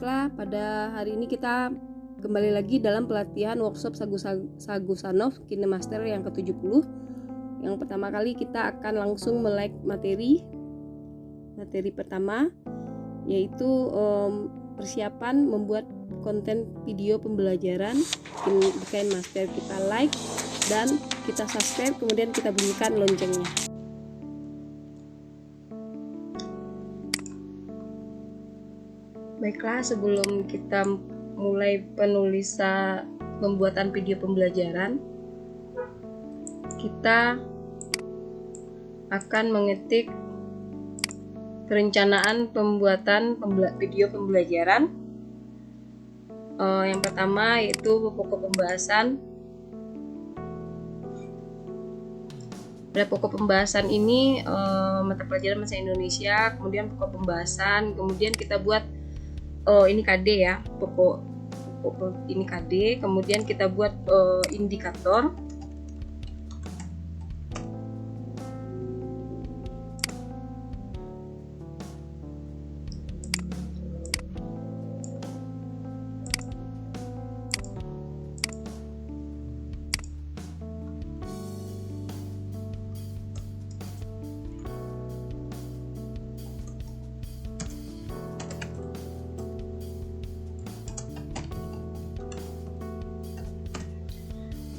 Baiklah, pada hari ini kita kembali lagi dalam pelatihan workshop Sagusanov KineMaster yang ke-70. Yang pertama kali kita akan langsung melek materi pertama, yaitu persiapan membuat konten video pembelajaran di KineMaster. Kita like dan kita subscribe, kemudian kita bunyikan loncengnya. Baiklah, sebelum kita mulai penulisan pembuatan video pembelajaran, kita akan mengetik perencanaan pembuatan video pembelajaran. Yang pertama yaitu pokok pembahasan. Pada pokok pembahasan ini mata pelajaran bahasa Indonesia, kemudian pokok pembahasan, kemudian kita buat ini KD ya, pokok ini KD, kemudian kita buat indikator.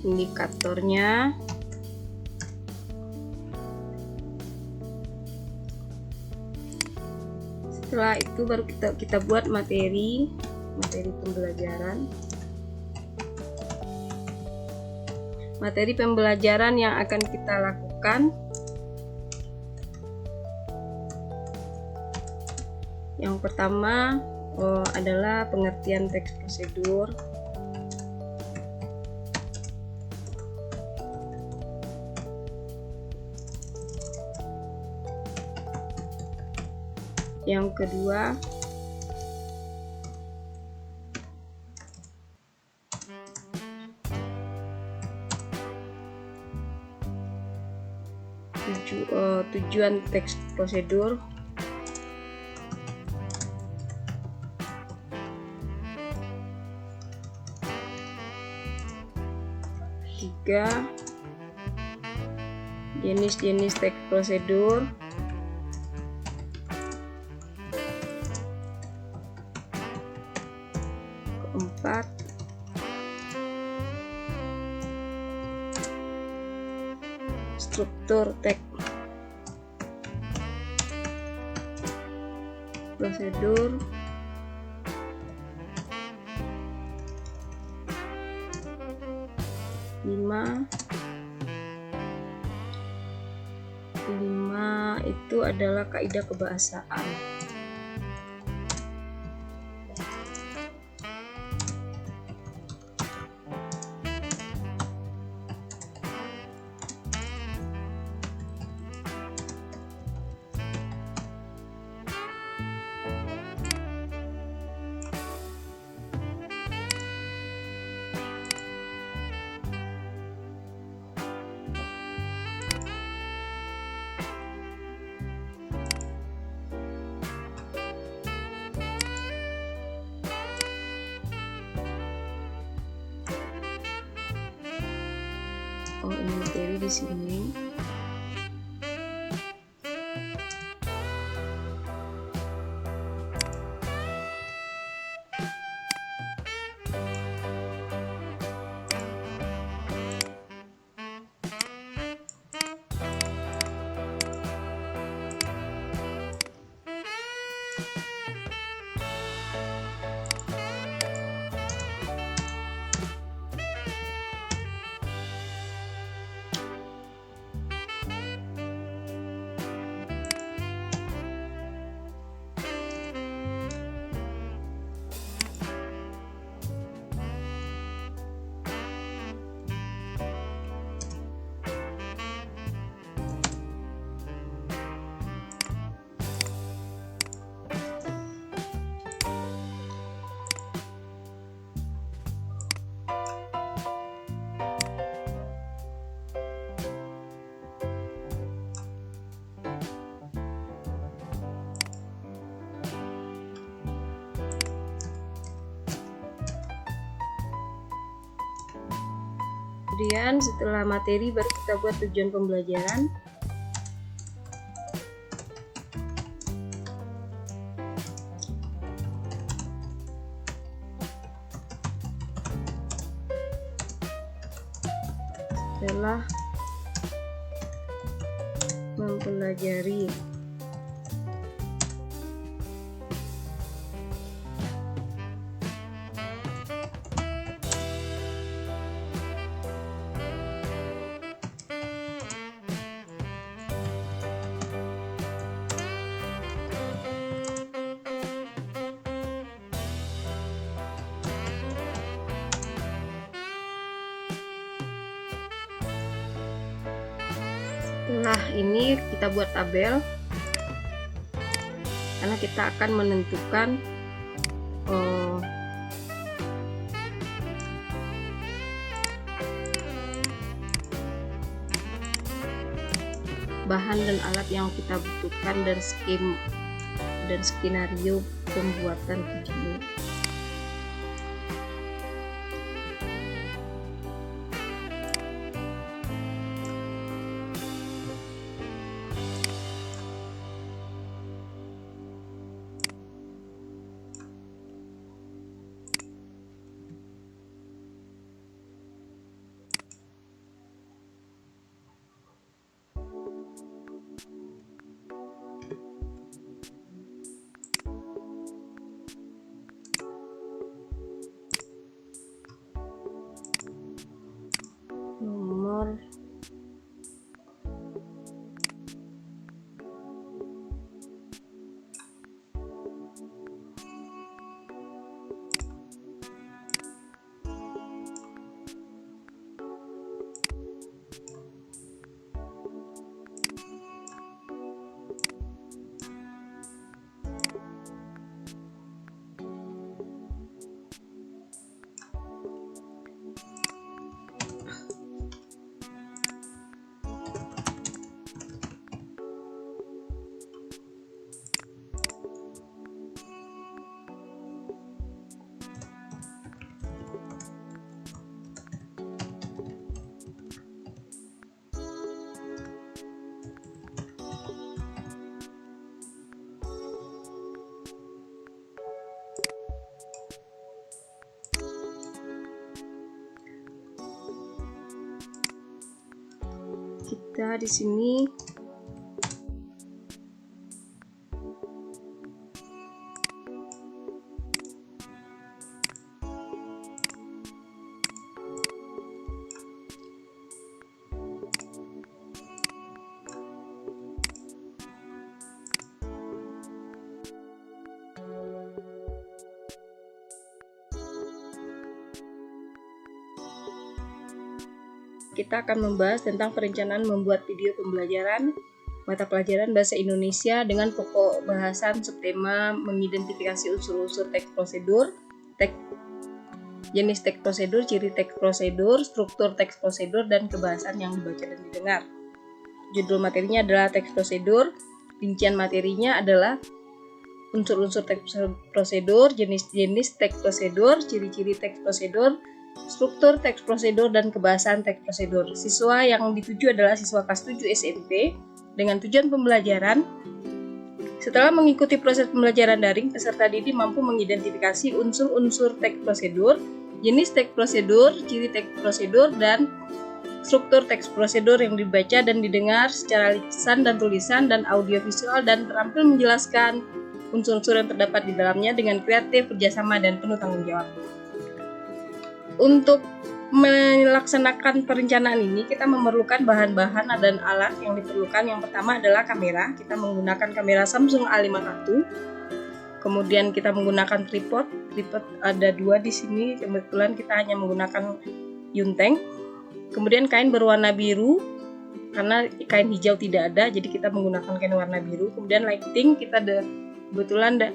Indikatornya setelah itu baru kita buat materi pembelajaran yang akan kita lakukan. Yang pertama adalah pengertian teks prosedur. Yang kedua, tujuan teks prosedur. Tiga, jenis-jenis teks prosedur. Keempat, struktur teks prosedur. Lima itu adalah kaidah kebahasaan. Ini materi di sini. Kemudian setelah materi baru kita buat tujuan pembelajaran. Setelah mempelajari Setelah ini kita buat tabel karena kita akan menentukan bahan dan alat yang kita butuhkan dan skenario pembuatan video. Nomor kita di sini kita akan membahas tentang perencanaan membuat video pembelajaran mata pelajaran Bahasa Indonesia dengan pokok bahasan subtema mengidentifikasi unsur-unsur teks prosedur, jenis teks prosedur, ciri teks prosedur, struktur teks prosedur, dan kebahasan yang dibaca dan didengar. Judul materinya adalah teks prosedur, rincian materinya adalah unsur-unsur teks prosedur, jenis-jenis teks prosedur, ciri-ciri teks prosedur, struktur teks prosedur, dan kebahasan teks prosedur. Siswa yang dituju adalah siswa kelas 7 SMP dengan tujuan pembelajaran. Setelah mengikuti proses pembelajaran daring, peserta didik mampu mengidentifikasi unsur-unsur teks prosedur, jenis teks prosedur, ciri teks prosedur, dan struktur teks prosedur yang dibaca dan didengar secara lisan dan tulisan dan audiovisual, dan terampil menjelaskan unsur-unsur yang terdapat di dalamnya dengan kreatif, kerjasama, dan penuh tanggung jawab. Untuk melaksanakan perencanaan ini, kita memerlukan bahan-bahan dan alat yang diperlukan. Yang pertama adalah kamera. Kita menggunakan kamera Samsung A51. Kemudian kita menggunakan tripod. Tripod ada 2 di sini. Kebetulan kita hanya menggunakan yunteng. Kemudian kain berwarna biru, karena kain hijau tidak ada, jadi kita menggunakan kain warna biru. Kemudian lighting, kita kebetulan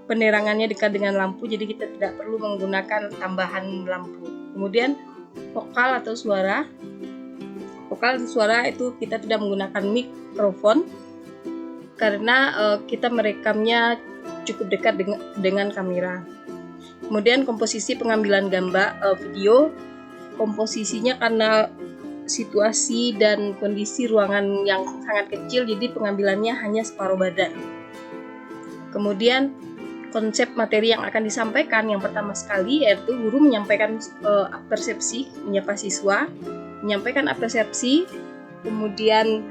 penerangannya dekat dengan lampu, jadi kita tidak perlu menggunakan tambahan lampu. Kemudian vokal atau suara. Vokal atau suara itu kita tidak menggunakan mikrofon karena kita merekamnya cukup dekat dengan kamera. Kemudian komposisi pengambilan gambar video. komposisinya karena situasi dan kondisi ruangan yang sangat kecil, jadi pengambilannya hanya separuh badan. Kemudian konsep materi yang akan disampaikan yang pertama sekali yaitu guru menyampaikan persepsi, menyapa siswa, menyampaikan persepsi, kemudian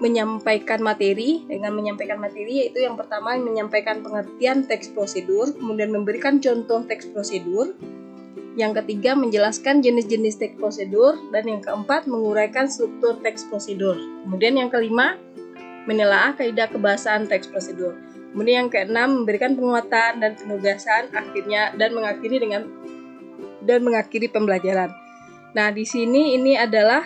menyampaikan materi. Dengan menyampaikan materi yaitu yang pertama menyampaikan pengertian teks prosedur, kemudian memberikan contoh teks prosedur. Yang ketiga, menjelaskan jenis-jenis teks prosedur. Dan yang keempat, menguraikan struktur teks prosedur. Kemudian yang kelima, menelaah kaidah kebahasaan teks prosedur. Kemudian yang keenam, memberikan penguatan dan penugasan akhirnya dan mengakhiri pembelajaran. Nah, di sini ini adalah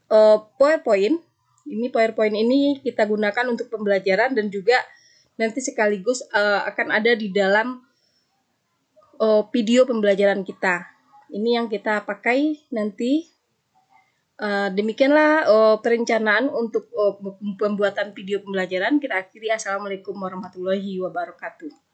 PowerPoint. PowerPoint ini kita gunakan untuk pembelajaran dan juga nanti sekaligus akan ada di dalam video pembelajaran kita. Ini yang kita pakai nanti. Demikianlah perencanaan untuk pembuatan video pembelajaran. Kita akhiri. Assalamualaikum warahmatullahi wabarakatuh.